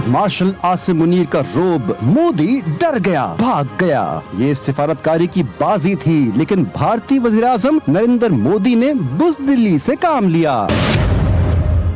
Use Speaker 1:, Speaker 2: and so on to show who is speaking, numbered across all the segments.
Speaker 1: Martial Asim Munir का रोब, मोदी डर गया, भाग गया। ये सिफारतकारी की बाजी थी, लेकिन भारतीय वज़ीर-ए-आज़म नरेंद्र मोदी ने बुज़दिली से काम लिया।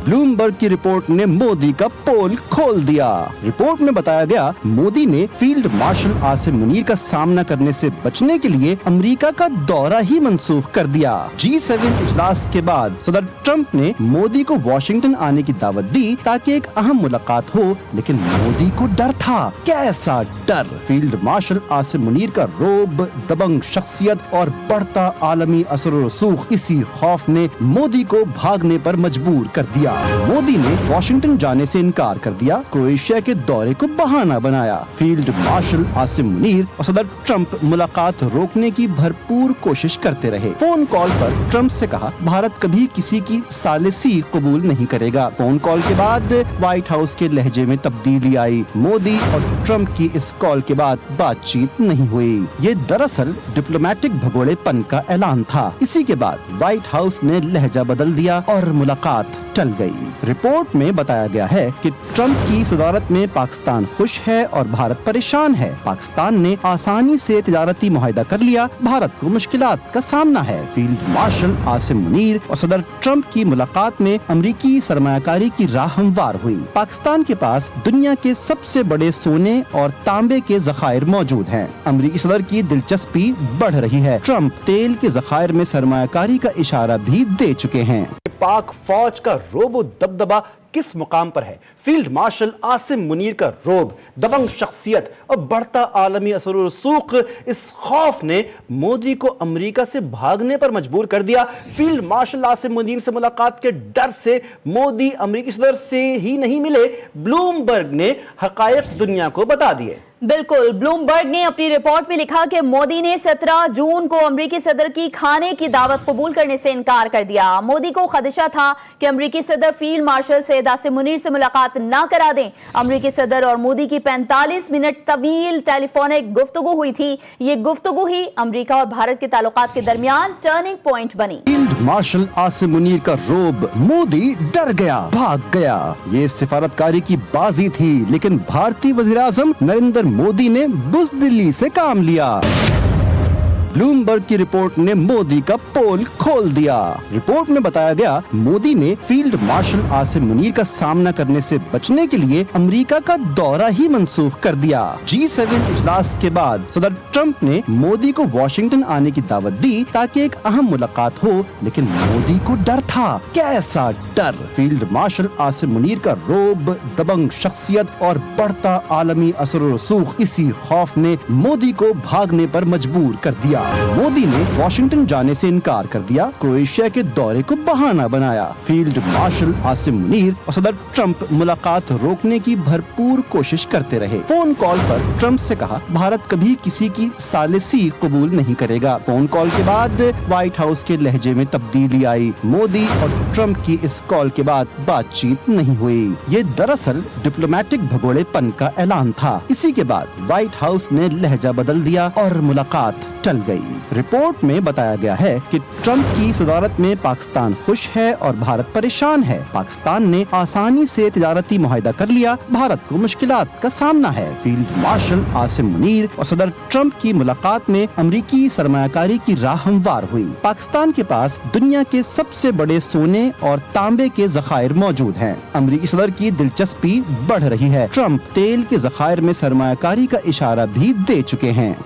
Speaker 1: ब्लूमबर्ग की रिपोर्ट ने मोदी का पोल खोल दिया। रिपोर्ट में बताया गया, मोदी ने फील्ड मार्शल आसिम मुनीर का सामना करने से बचने के लिए अमेरिका का दौरा ही मंसूख कर दिया। G7 इजलास के बाद सदर ट्रंप ने मोदी को वॉशिंगटन आने की दावत दी ताकि एक अहम मुलाकात हो, लेकिन मोदी को डर था। कैसा डर? फील्ड मार्शल आसिम मुनीर का रोब, दबंग शख्सियत और बढ़ता आलमी असर और रसूख, इसी खौफ ने मोदी को भागने पर मजबूर कर दिया। मोदी ने वॉशिंगटन जाने से इनकार कर दिया, क्रोएशिया के दौरे को बहाना बनाया। फील्ड मार्शल आसिम मुनीर और सदर ट्रंप मुलाकात रोकने की भरपूर कोशिश करते रहे। फोन कॉल पर ट्रंप से कहा, भारत कभी किसी की सालिसी कबूल नहीं करेगा। फोन कॉल के बाद व्हाइट हाउस के लहजे में तब्दीली आई। मोदी और ट्रंप की इस कॉल के बाद बातचीत नहीं हुई। ये दरअसल डिप्लोमेटिक भगोड़ेपन का ऐलान था। इसी के बाद व्हाइट हाउस ने लहजा बदल दिया और मुलाकात टल गई। रिपोर्ट में बताया गया है कि ट्रंप की सदारत में पाकिस्तान खुश है और भारत परेशान है। पाकिस्तान ने आसानी से तिजारती मुआहदा कर लिया, भारत को मुश्किलात का सामना है। फील्ड मार्शल आसिम मुनीर और सदर ट्रंप की मुलाकात में अमरीकी सरमायाकारी की राह हमवार हुई। पाकिस्तान के पास दुनिया के सबसे बड़े सोने और तांबे के जखायर मौजूद हैं। अमरीकी सदर की दिलचस्पी बढ़ रही है। ट्रंप तेल के जखायर में सरमायाकारी का इशारा भी दे चुके हैं। पाक फौज का रोब दबदबा किस मुकाम पर है? फील्ड मार्शल आसिम मुनीर का रोब, दबंग शख्सियत और बढ़ता आलमी असर और रसूख, इस खौफ ने मोदी को अमेरिका से भागने पर मजबूर कर दिया। फील्ड मार्शल आसिम मुनीर से मुलाकात के डर से मोदी अमेरिकी सदर से ही नहीं मिले, ब्लूमबर्ग ने हकायक दुनिया को बता दिए।
Speaker 2: बिल्कुल, ब्लूमबर्ग ने अपनी रिपोर्ट में लिखा कि मोदी ने 17 जून को अमेरिकी सदर की खाने की दावत कबूल करने से इनकार कर दिया। मोदी को खदशा था कि अमेरिकी सदर फील्ड मार्शल सैयद आसिम मुनीर से मुलाकात ना करा दें। अमेरिकी सदर और मोदी की 45 मिनट तवील टेलीफोनिक गुफ्तगू हुई थी। ये गुफ्तगू ही अमेरिका और भारत के ताल्लुकात के दरमियान टर्निंग पॉइंट बनी।
Speaker 1: फील्ड मार्शल आसिम मुनीर का रोब, मोदी डर गया, भाग गया। ये सिफारतकारी की बाजी थी, लेकिन भारतीय वज़ीर-ए-आज़म नरेंद्र मोदी ने बुज़दिली से काम लिया। ब्लूमबर्ग की रिपोर्ट ने मोदी का पोल खोल दिया। रिपोर्ट में बताया गया, मोदी ने फील्ड मार्शल आसिम मुनीर का सामना करने से बचने के लिए अमेरिका का दौरा ही मंसूख कर दिया। G7 इजलास के बाद सदर ट्रंप ने मोदी को वॉशिंगटन आने की दावत दी ताकि एक अहम मुलाकात हो, लेकिन मोदी को डर था। कैसा डर? फील्ड मार्शल आसिम मुनीर का रोब, दबंग शख्सियत और बढ़ता आलमी असर और रसूख, इसी खौफ ने मोदी को भागने पर मजबूर कर दिया। मोदी ने वॉशिंगटन जाने से इनकार कर दिया, क्रोएशिया के दौरे को बहाना बनाया। फील्ड मार्शल आसिम मुनीर और सदर ट्रंप मुलाकात रोकने की भरपूर कोशिश करते रहे। फोन कॉल पर ट्रंप से कहा, भारत कभी किसी की सालिसी कबूल नहीं करेगा। फोन कॉल के बाद व्हाइट हाउस के लहजे में तब्दीली आई। मोदी और ट्रंप की इस कॉल के बाद बातचीत नहीं हुई। ये दरअसल डिप्लोमेटिक भगोड़ेपन का ऐलान था। इसी के बाद व्हाइट हाउस ने लहजा बदल दिया और मुलाकात टल गई। रिपोर्ट में बताया गया है कि ट्रंप की सदारत में पाकिस्तान खुश है और भारत परेशान है। पाकिस्तान ने आसानी से तिजारती मुआहदा कर लिया, भारत को मुश्किलात का सामना है। फील्ड मार्शल आसिम मुनीर और सदर ट्रंप की मुलाकात में अमरीकी सरमायाकारी की राह हमवार हुई। पाकिस्तान के पास दुनिया के सबसे बड़े सोने और तांबे के जखायर मौजूद हैं। अमरीकी सदर की दिलचस्पी बढ़ रही है। ट्रंप तेल के जखायर में सरमायाकारी का इशारा भी दे चुके हैं।